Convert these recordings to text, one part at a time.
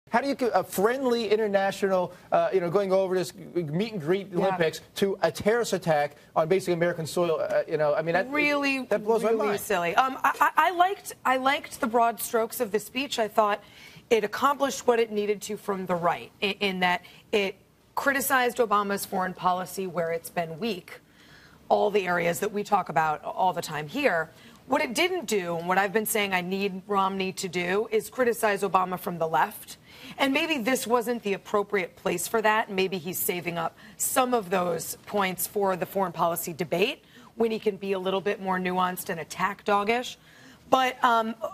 How do you a friendly international, going over this meet and greet Olympics to a terrorist attack on basically American soil? I mean, that blows my mind. Silly. I liked the broad strokes of the speech. I thought it accomplished what it needed to from the right, in that it criticized Obama's foreign policy where it's been weak, all the areas that we talk about all the time here. What it didn't do, and what I've been saying I need Romney to do, is criticize Obama from the left. And maybe this wasn't the appropriate place for that. Maybe he's saving up some of those points for the foreign policy debate when he can be a little bit more nuanced and attack doggish. But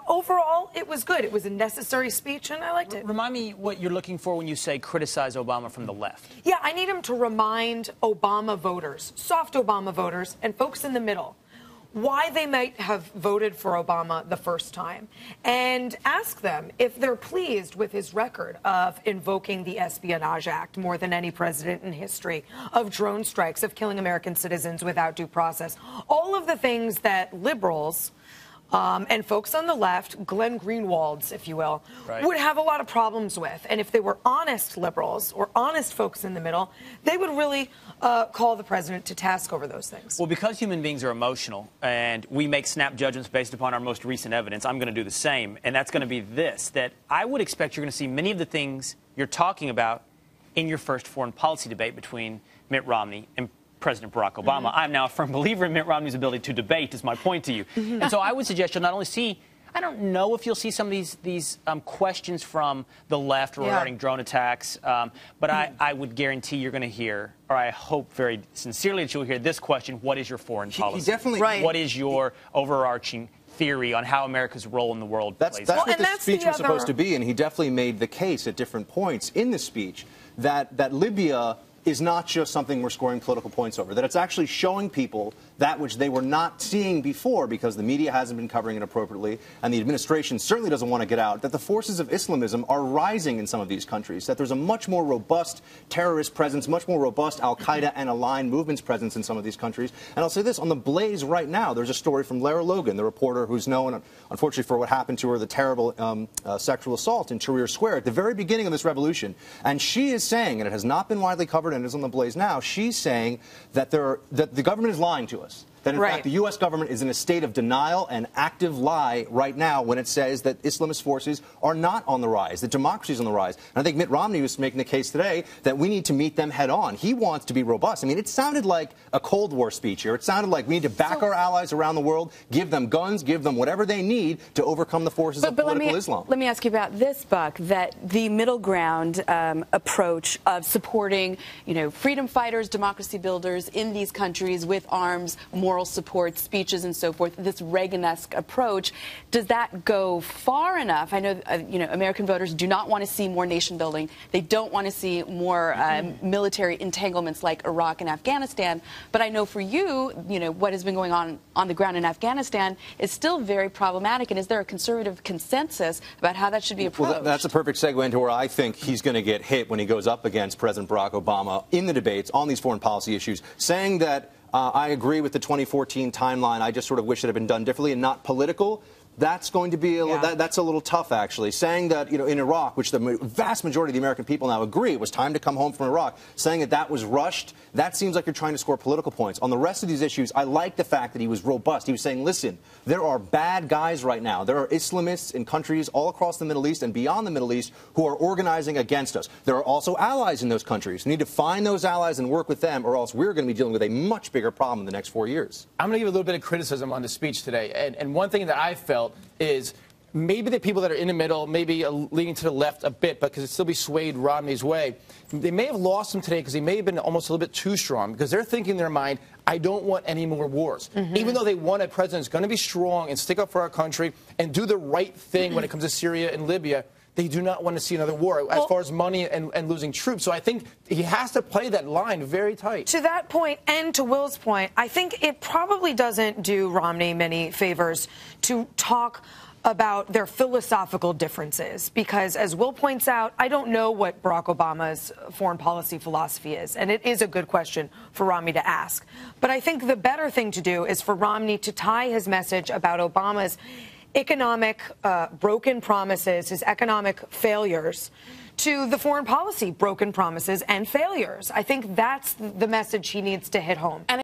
overall, it was good. It was a necessary speech, and I liked it. Remind me what you're looking for when you say criticize Obama from the left. Yeah, I need him to remind Obama voters, soft Obama voters, and folks in the middle, why they might have voted for Obama the first time, and ask them if they're pleased with his record of invoking the Espionage Act more than any president in history, of drone strikes, of killing American citizens without due process. All of the things that liberals and folks on the left, Glenn Greenwalds, if you will, would have a lot of problems with. And if they were honest liberals or honest folks in the middle, they would really call the president to task over those things. Well, because human beings are emotional and we make snap judgments based upon our most recent evidence, I'm going to do the same. And that's going to be this, that I would expect you're going to see many of the things you're talking about in your first foreign policy debate between Mitt Romney and President Barack Obama. I'm now a firm believer in Mitt Romney's ability to debate, is my point to you. And so I would suggest you'll not only see, I don't know if you'll see some of these questions from the left regarding drone attacks, but I would guarantee you're going to hear, or I hope very sincerely that you'll hear this question: what is your foreign policy? He definitely, what is your overarching theory on how America's role in the world plays out? That's what the speech was supposed to be, and he definitely made the case at different points in the speech that Libya is not just something we're scoring political points over, that it's actually showing people that which they were not seeing before because the media hasn't been covering it appropriately and the administration certainly doesn't want to get out, that the forces of Islamism are rising in some of these countries, that there's a much more robust terrorist presence, much more robust al-Qaeda and aligned movements presence in some of these countries. And I'll say this, on the Blaze right now, there's a story from Lara Logan, the reporter who's known, unfortunately, for what happened to her, the terrible sexual assault in Tahrir Square at the very beginning of this revolution. And she is saying, and it has not been widely covered and is on the Blaze now, she's saying that the government is lying to us. That, in fact, the U.S. government is in a state of denial and active lie right now when it says that Islamist forces are not on the rise, that democracy is on the rise. And I think Mitt Romney was making the case today that we need to meet them head on. He wants to be robust. I mean, it sounded like a Cold War speech here. It sounded like we need to back our allies around the world, give them guns, give them whatever they need to overcome the forces of political Islam. Let me ask you about this, Buck, that the middle ground approach of supporting, freedom fighters, democracy builders in these countries with arms, moral support, speeches and so forth, this Reagan-esque approach, does that go far enough? I know, American voters do not want to see more nation building. They don't want to see more military entanglements like Iraq and Afghanistan. But I know for you, what has been going on the ground in Afghanistan is still very problematic. And is there a conservative consensus about how that should be approached? Well, that's a perfect segue into where I think he's going to get hit when he goes up against President Barack Obama in the debates on these foreign policy issues, saying that I agree with the 2014 timeline. I just sort of wish it had been done differently and not political. That's going to be that's a little tough, actually. Saying that, in Iraq, which the vast majority of the American people now agree it was time to come home from Iraq, saying that was rushed, that seems like you're trying to score political points. On the rest of these issues, I like the fact that he was robust. He was saying, listen, there are bad guys right now. There are Islamists in countries all across the Middle East and beyond the Middle East who are organizing against us. There are also allies in those countries. We need to find those allies and work with them, or else we're going to be dealing with a much bigger problem in the next 4 years. I'm going to give a little bit of criticism on the speech today. And one thing that I felt is maybe the people that are in the middle, maybe leaning to the left a bit, but because it still be swayed Romney's way, they may have lost him today because he may have been almost a little bit too strong because they're thinking in their mind, I don't want any more wars. Even though they want a president who's going to be strong and stick up for our country and do the right thing when it comes to Syria and Libya, they do not want to see another war as far as money and losing troops. So I think he has to play that line very tight. To that point and to Will's point, I think it probably doesn't do Romney many favors to talk about their philosophical differences, because as Will points out, I don't know what Barack Obama's foreign policy philosophy is, and it is a good question for Romney to ask. But I think the better thing to do is for Romney to tie his message about Obama's economic broken promises, his economic failures, to the foreign policy broken promises and failures. I think that's the message he needs to hit home.